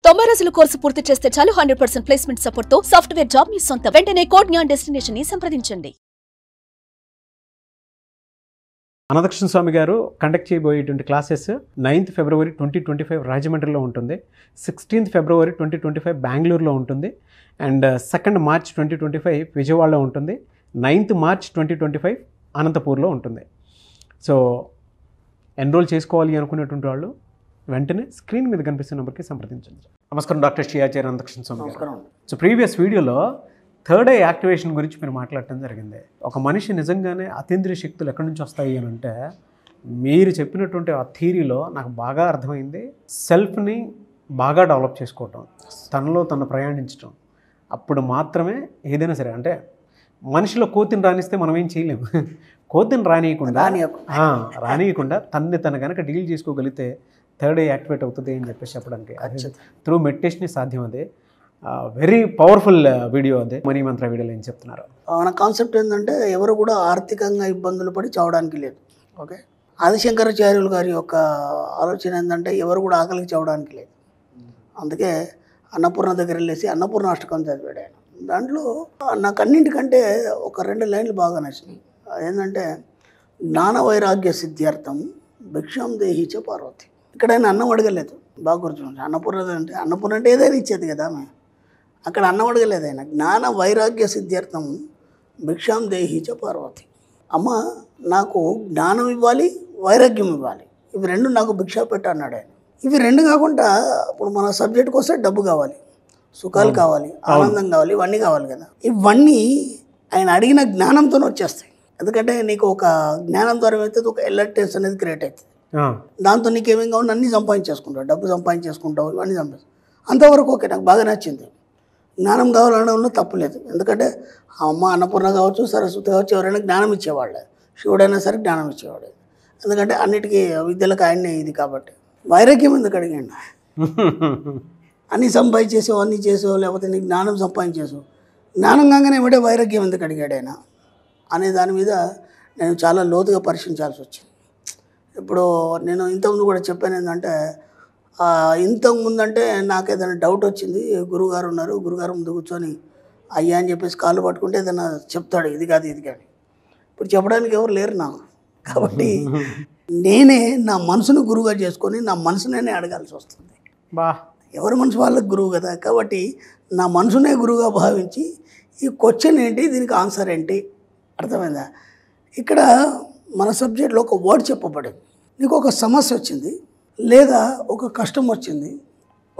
90 రోజుల కోర్సు పూర్తి చేస్తే చాలు 100% ప్లేస్మెంట్ సపోర్ట్ తో సాఫ్ట్వేర్ జాబ్ మీ సొంతం. వెంటనే కోడ్ జ్ఞాన్ డెస్టినేషన్ ని సంప్రదించండి. అనంతకృష్ణ స్వామి గారు కండక్ట్ చేయబోయేటువంటి క్లాసెస్ 9th February 2025 రాజమండ్రిలో ఉంటుంది, 16th February 2025 బెంగళూరులో ఉంటుంది, అండ్ 2nd March 2025 విజయవాడలో ఉంటుంది, 9th March 2025 అనంతపూర్లో ఉంటుంది. సో ఎన్రోల్ చేసుకోవాలి అనుకునేటువంటి వాళ్ళు వెంటనే స్క్రీన్ మీద కనిపిస్తున్న నెంబర్కి సంప్రదించండి. నమస్కారం డాక్టర్ శ్రీ ఆచార్య అనంతకృష్ణ స్వామి గారు. సో ప్రీవియస్ వీడియోలో థర్డ్ ఐ యాక్టివేషన్ గురించి మీరు మాట్లాడటం జరిగింది. ఒక మనిషి నిజంగానే అతీంద్రియ శక్తులు ఎక్కడి నుంచి వస్తాయి అని అంటే, మీరు చెప్పినటువంటి ఆ థీరీలో నాకు బాగా అర్థమైంది. సెల్ఫ్ని బాగా డెవలప్ చేసుకోవటం, తనలో తను ప్రయాణించడం, అప్పుడు మాత్రమే ఏదైనా సరే. అంటే మనిషిలో కోతిని రానిస్తే మనం ఏం చేయలేము. కోతిని రానియకుండా తన్ని తను కనుక డీల్ చేసుకోగలిగితే థర్డ్ ఐ యాక్టివేట్ అవుతుంది అని చెప్పేసి చెప్పడానికి త్రూ మెడిటేషన్ సాధ్యం. అదే వెరీ పవర్ఫుల్ వీడియో. అదే మనీ మంత్ర వీడియోలో ఏం చెప్తున్నారు? మన కాన్సెప్ట్ ఏంటంటే ఎవరు కూడా ఆర్థికంగా ఇబ్బందులు పడి చావడానికి లేదు. ఓకే, ఆదిశంకరాచార్యులు గారి యొక్క ఆలోచన ఏంటంటే ఎవరు కూడా ఆకలికి చావడానికి లేదు. అందుకే అన్నపూర్ణ దగ్గర వెళ్ళేసి అన్నపూర్ణ అష్టకం చదివాడు ఆయన. దాంట్లో నాకు అన్నింటికంటే ఒక 2 లైన్లు బాగా నచ్చినాయి. అదేంటంటే జ్ఞాన వైరాగ్య సిద్ధ్యార్థం భిక్షం దేహిచ పార్వతి. ఇక్కడ ఆయన అన్నం అడగలేదు, బాగా గుర్తుంటుంది. అన్నపూర్ణ అంటే ఏదైనా ఇచ్చేది కదా ఆమె. అక్కడ అన్నం అడగలేదు ఆయన. జ్ఞాన వైరాగ్య సిద్ధ్యార్థం భిక్షాం దేహిచ పార్వతి. అమ్మ నాకు జ్ఞానం ఇవ్వాలి, వైరాగ్యం ఇవ్వాలి, ఇవి 2 నాకు భిక్ష పెట్ట అన్నాడు ఆయన. ఇవి 2 కాకుండా ఇప్పుడు మన సబ్జెక్ట్కి వస్తే డబ్బు కావాలి, సుఖాలు కావాలి, ఆనందం కావాలి, ఇవన్నీ కావాలి కదా. ఇవన్నీ ఆయన అడిగిన జ్ఞానంతో వచ్చేస్తాయి. ఎందుకంటే నీకు ఒక జ్ఞానం ద్వారా అయితే ఒక ఎలర్ట్నెస్ అనేది క్రియేట్ అవుతుంది. దాంతో నీకు ఏమేం కావాలి అన్నీ సంపాదించేసుకుంటావు, డబ్బు సంపాదించేసుకుంటావు, ఇవన్నీ సంపాదించు. అంతవరకు ఓకే, నాకు బాగా నచ్చింది. జ్ఞానం కావాలనడంలో తప్పులేదు. ఎందుకంటే అమ్మ అన్నపూర్ణ కావచ్చు, సరస్వతి కావచ్చు, ఎవరైనా జ్ఞానం ఇచ్చేవాళ్ళే. శివుడైనా సరే జ్ఞానం ఇచ్చేవాడు. ఎందుకంటే అన్నిటికీ విద్యలకు ఆయన్నే ఇది కాబట్టి. వైరాగ్యం ఎందుకు అడిగాడు? అన్నీ సంపాదించేసావు, అన్నీ చేసావు, లేకపోతే నీకు జ్ఞానం సంపాదించేసావు, జ్ఞానం కాగానే ఏమంటే వైరాగ్యం ఎందుకు అడిగాడు ఆయన అనే దాని మీద నేను చాలా లోతుగా పరిశీలించాల్సి వచ్చింది. ఇప్పుడు నేను ఇంతకుముందు కూడా చెప్పాను ఏంటంటే, ఇంతకుముందంటే నాకు ఏదైనా డౌట్ వచ్చింది, గురువుగారు ఉన్నారు, గురుగారు ముందు కూర్చొని అయ్యా అని చెప్పేసి కాళ్ళు పట్టుకుంటే ఏదైనా చెప్తాడు, ఇది కాదు ఇది కాదు. ఇప్పుడు చెప్పడానికి ఎవరు లేరు నాకు. కాబట్టి నేనే నా మనసును గురువుగా చేసుకొని నా మనసునే అడగాల్సి వస్తుంది. ఎవరి మనసు వాళ్ళకి గురువు కదా. కాబట్టి నా మనసునే గురువుగా భావించి ఈ క్వశ్చన్ ఏంటి, దీనికి ఆన్సర్ ఏంటి, అర్థమైందా? ఇక్కడ మన సబ్జెక్ట్లో ఒక వర్డ్ చెప్పబడింది. నీకు ఒక సమస్య వచ్చింది, లేదా ఒక కష్టం వచ్చింది,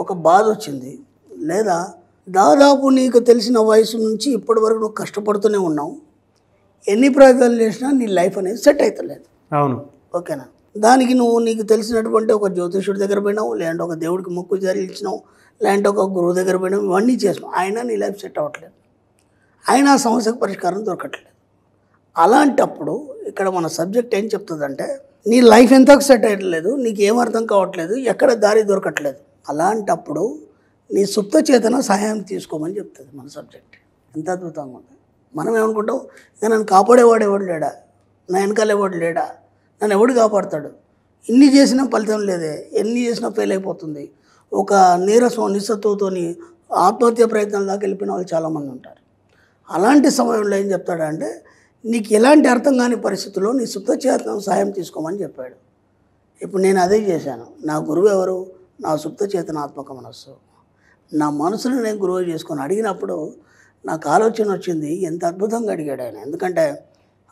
ఒక బాధ వచ్చింది, లేదా దాదాపు నీకు తెలిసిన వయసు నుంచి ఇప్పటి వరకు నువ్వు కష్టపడుతూనే ఉన్నావు, ఎన్ని ప్రయత్నాలు చేసినా నీ లైఫ్ అనేది సెట్ అవుతలేదు. అవును, ఓకేనా? దానికి నీకు తెలిసినటువంటి ఒక జ్యోతిషుడి దగ్గర పోయినావు, లేదంటే ఒక దేవుడికి మొక్కు జరిగించినావు, లేదంటే ఒక గురువు దగ్గర పోయినావు, ఇవన్నీ చేసినావు, అయినా నీ లైఫ్ సెట్ అవ్వట్లేదు, అయినా ఆ సమస్యకు పరిష్కారం దొరకట్లేదు. అలాంటప్పుడు ఇక్కడ మన సబ్జెక్ట్ ఏం చెప్తుందంటే, నీ లైఫ్ ఎంతకు సెట్ అయ్యట్లేదు, నీకు ఏం అర్థం కావట్లేదు, ఎక్కడ దారి దొరకట్లేదు, అలాంటప్పుడు నీ సుప్త చేతన సహాయం తీసుకోమని చెప్తుంది మన సబ్జెక్ట్. ఎంత అద్భుతంగా ఉంది. మనం ఏమనుకుంటాం, ఇక నన్ను కాపాడేవాడు ఎవడు లేడా, నా వెనకాల ఎవడు లేడా, నన్ను ఎవడు కాపాడతాడు, ఇన్ని చేసినా ఫలితం లేదే, ఎన్ని చేసినా ఫెయిల్ అయిపోతుంది, ఒక నీరసం నిస్సత్తుతోని ఆత్మహత్య ప్రయత్నాల దాకా వెళ్ళిపోయిన వాళ్ళు చాలామంది ఉంటారు. అలాంటి సమయంలో ఏం చెప్తాడంటే, నీకు ఎలాంటి అర్థం కాని పరిస్థితుల్లో నీ సుప్త చేతన సహాయం తీసుకోమని చెప్పాడు. ఇప్పుడు నేను అదే చేశాను. నా గురువు ఎవరు? నా సుప్త చేతనాత్మక మనస్సు. నా మనసును నేను గురువు చేసుకొని అడిగినప్పుడు నాకు ఆలోచన వచ్చింది, ఎంత అద్భుతంగా అడిగాడు ఆయన. ఎందుకంటే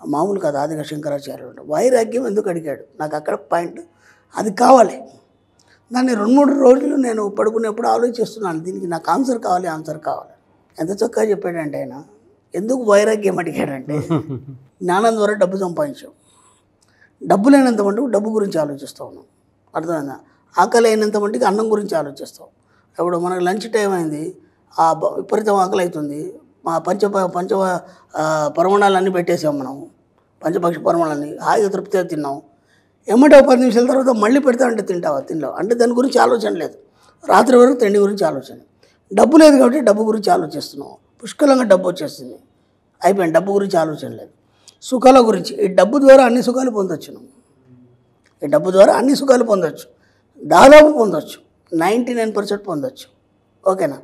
మామూలు కదా, ఆదిగా శంకరాచార్యులు వైరాగ్యం ఎందుకు అడిగాడు, నాకు అక్కడ పాయింట్ అది కావాలి. దాన్ని 2-3 రోజులు నేను పడుకునేప్పుడు ఆలోచిస్తున్నాను, దీనికి నాకు ఆన్సర్ కావాలి. ఎంత చక్కగా చెప్పాడంటే ఆయన. ఎందుకు వైరాగ్యం అడిగాడంటే, జ్ఞానం ద్వారా డబ్బు సంపాదించావు, డబ్బు లేనంత మటుకు డబ్బు గురించి ఆలోచిస్తూ ఉన్నాం, అర్థమైందా? ఆకలి అయినంత మటుకు అన్నం గురించి ఆలోచిస్తావు. ఇప్పుడు మనకు లంచ్ టైం అయింది, ఆ విపరీతం ఆకలి అవుతుంది, మా పంచ పరమాణాలన్నీ పెట్టేసాం మనం, పంచపక్ష పరమాణాలన్నీ హాయిగా తృప్తిగా తిన్నాం. ఏమంటే 10 నిమిషాల తర్వాత మళ్ళీ పెడతా అంటే తినలేవు, అంటే దాని గురించి ఆలోచన లేదు. రాత్రి వరకు తిండి గురించి ఆలోచన, డబ్బు లేదు కాబట్టి డబ్బు గురించి ఆలోచిస్తున్నావు, పుష్కలంగా డబ్బు వచ్చేస్తుంది, అయిపోయింది, డబ్బు గురించి ఆలోచన లేదు. సుఖాల గురించి, ఈ డబ్బు ద్వారా అన్ని సుఖాలు పొందొచ్చు, ఈ డబ్బు ద్వారా అన్ని సుఖాలు పొందొచ్చు, దాదాపు పొందొచ్చు, 99% పొందొచ్చు. ఓకేనా?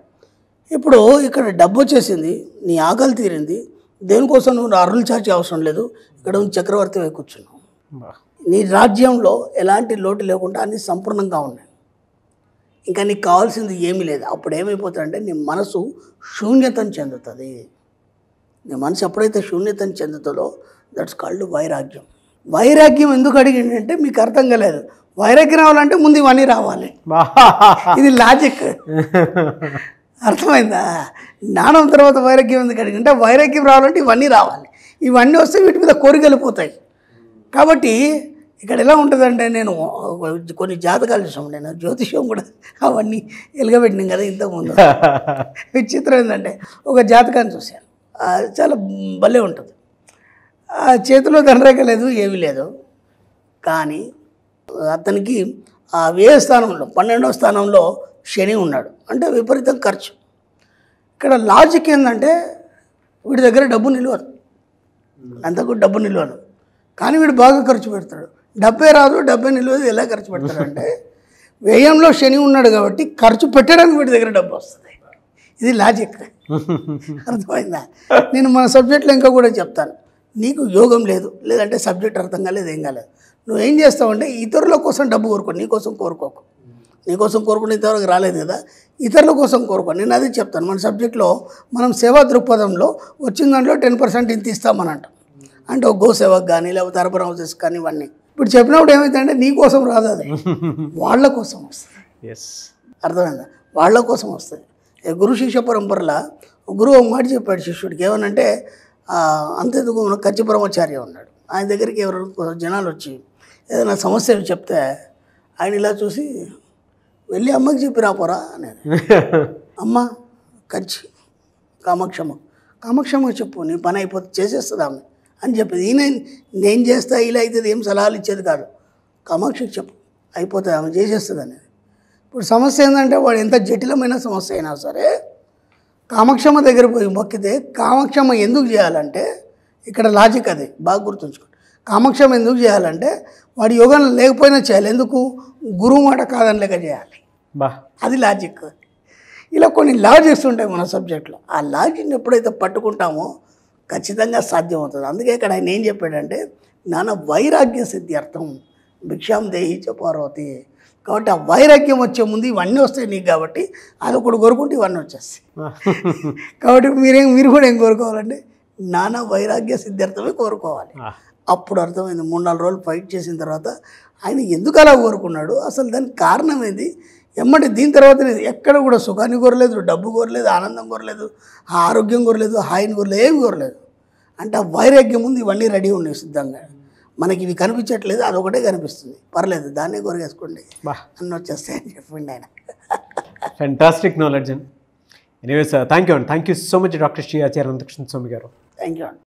ఇప్పుడు ఇక్కడ డబ్బు వచ్చేసింది, నీ ఆకలి తీరింది, దేనికోసం నువ్వు అరులు చాచి అవసరం లేదు, ఇక్కడ నువ్వు చక్రవర్తి వై కూర్చున్నావు. నీ రాజ్యంలో ఎలాంటి లోటు లేకుండా అన్నీ సంపూర్ణంగా ఉన్నాయి. ఇంకా నీకు కావాల్సింది ఏమీ లేదు. అప్పుడు ఏమైపోతుందంటే నీ మనసు శూన్యతను చెందుతుంది. నీ మనసు ఎప్పుడైతే శూన్యతను చెందుతుందో దట్స్ కాల్డ్ వైరాగ్యం. వైరాగ్యం ఎందుకు అడిగిందంటే మీకు అర్థం కాలేదు. వైరాగ్యం రావాలంటే ముందు ఇవన్నీ రావాలి. ఇది లాజిక్. అర్థమైందా? జ్ఞానం తర్వాత వైరాగ్యం ఎందుకు అడిగిందంటే వైరాగ్యం రావాలంటే ఇవన్నీ రావాలి. ఇవన్నీ వస్తే వీటి మీద కోరికలు పోతాయి. కాబట్టి ఇక్కడ ఎలా ఉంటుందంటే నేను కొన్ని జాతకాలు చూసాము, నేను జ్యోతిష్యం కూడా అవన్నీ ఎలుగబెట్టినాం కదా ఇంతకుముందు. విచిత్రం ఏంటంటే ఒక జాతకాన్ని చూశాను, చాలా భలే ఉంటుంది. ఆ చేతిలో ధనరేఖ లేదు, ఏమీ లేదు. కానీ అతనికి ఆ వ్యయ స్థానంలో 12వ స్థానంలో శని ఉన్నాడు, అంటే విపరీతం ఖర్చు. ఇక్కడ లాజిక్ ఏంటంటే వీడి దగ్గర డబ్బు నిలవదు, అంతకు డబ్బు నిలవదు. కానీ వీడు బాగా ఖర్చు పెడతాడు. డబ్బే రాదు, డబ్బే నిలవదు. ఎలా ఖర్చు పెడతాడంటే వ్యయంలో శని ఉన్నాడు కాబట్టి ఖర్చు పెట్టడానికి వీడి దగ్గర డబ్బు వస్తుంది. ఇది లాజిక్. అర్థమైందా? నేను మన సబ్జెక్ట్లో ఇంకా కూడా చెప్తాను. నీకు యోగం లేదు, లేదంటే సబ్జెక్ట్ అర్థం కాలేదు, ఏం కాలేదు, నువ్వేం చేస్తావంటే ఇతరుల కోసం డబ్బు కోరుకో, నీకోసం కోరుకోకు. నీకోసం కోరుకునే ఇంతవరకు రాలేదు కదా, ఇతరుల కోసం కోరుకో. నేను అదే చెప్తాను. మన సబ్జెక్ట్లో మనం సేవా దృక్పథంలో వచ్చిన దాంట్లో 10% ఇంత ఇస్తామని అంటాం. అంటే ఒక గోసేవకు కానీ లేకపోతే అర్బన్ హౌసెస్ కానీ ఇవన్నీ. ఇప్పుడు చెప్పినప్పుడు ఏమైందంటే నీ కోసం రాదు, అది వాళ్ళ కోసం వస్తుంది. అర్థమైందా? వాళ్ళ కోసం వస్తుంది. గురు శిష్య పరంపరలో గురువు ఒక మాట చెప్పాడు శిష్యుడికి, ఏమనంటే అంతేందుకు కచ్చి బ్రహ్మచార్య ఉన్నాడు. ఆయన దగ్గరికి ఎవరు జనాలు వచ్చి ఏదైనా సమస్య చెప్తే ఆయన ఇలా చూసి వెళ్ళి అమ్మకి చెప్పి రాపోరా అనేది. అమ్మ కంచి కామాక్షమ్మ చెప్పు, నీ పని అయిపోతే చేసేస్తుంది ఆమె అని చెప్పేది. ఈయన నేను చేస్తా ఇలా అవుతుంది ఏం సలహాలు ఇచ్చేది కాదు. కామాక్షికి చెప్పు, అయిపోతుంది, ఆమె చేసేస్తుంది అనేది. ఇప్పుడు సమస్య ఏంటంటే వాడు ఎంత జటిలమైన సమస్య అయినా సరే కామాక్షమ్మ దగ్గర పోయి మొక్కితే కామాక్షమ్మ ఎందుకు చేయాలంటే, ఇక్కడ లాజిక్ అది బాగా గుర్తుంచుకోండి. కామాక్షమ్మ ఎందుకు చేయాలంటే వాడి యోగం లేకపోయినా చేయాలి. ఎందుకు? గురువు మాట కాదని లేక చేయాలి. అది లాజిక్. ఇలా కొన్ని లాజిక్స్ ఉంటాయి మన సబ్జెక్ట్లో. ఆ లాజిక్ని ఎప్పుడైతే పట్టుకుంటామో ఖచ్చితంగా సాధ్యమవుతుంది. అందుకే ఇక్కడ ఆయన ఏం చెప్పాడంటే జ్ఞాన వైరాగ్య సిద్ధ్యర్థం భిక్షాం దేహి చ పార్వతి. కాబట్టి ఆ వైరాగ్యం వచ్చే ముందు ఇవన్నీ వస్తాయి నీకు, కాబట్టి అది ఒకటి కోరుకుంటే ఇవన్నీ వచ్చేస్తాయి. కాబట్టి మీరు కూడా ఏం కోరుకోవాలంటే జ్ఞాన వైరాగ్య సిద్ధార్థమే కోరుకోవాలి. అప్పుడు అర్థమైంది. 3-4 రోజులు ఫైట్ చేసిన తర్వాత ఆయన ఎందుకు అలా కోరుకున్నాడు, అసలు దానికి కారణం ఏంది, ఎమ్మటి దీని తర్వాత ఎక్కడ కూడా సుఖాన్ని కోరలేదు, డబ్బు కోరలేదు, ఆనందం కోరలేదు, ఆరోగ్యం కోరలేదు, హాయిని కోరలేదు, ఏమి కోరలేదు. అంటే ఆ వైరాగ్యం ముందు ఇవన్నీ రెడీ ఉన్నాయి సిద్ధంగా. మనకి ఇవి కనిపించట్లేదు, అదొకటే కనిపిస్తుంది, పర్లేదు దాన్నే కోరికేసుకోండి అన్నీ వచ్చేస్తాయి అని చెప్పిండి ఆయన. ఫ్యాంటాస్టిక్ నాలెడ్జ్ అండి. ఎనీవేస్ థ్యాంక్ యూ అండి. Thank you so much doctor Shri Acharya Anantakrishna Swami garu. Thank you అండి.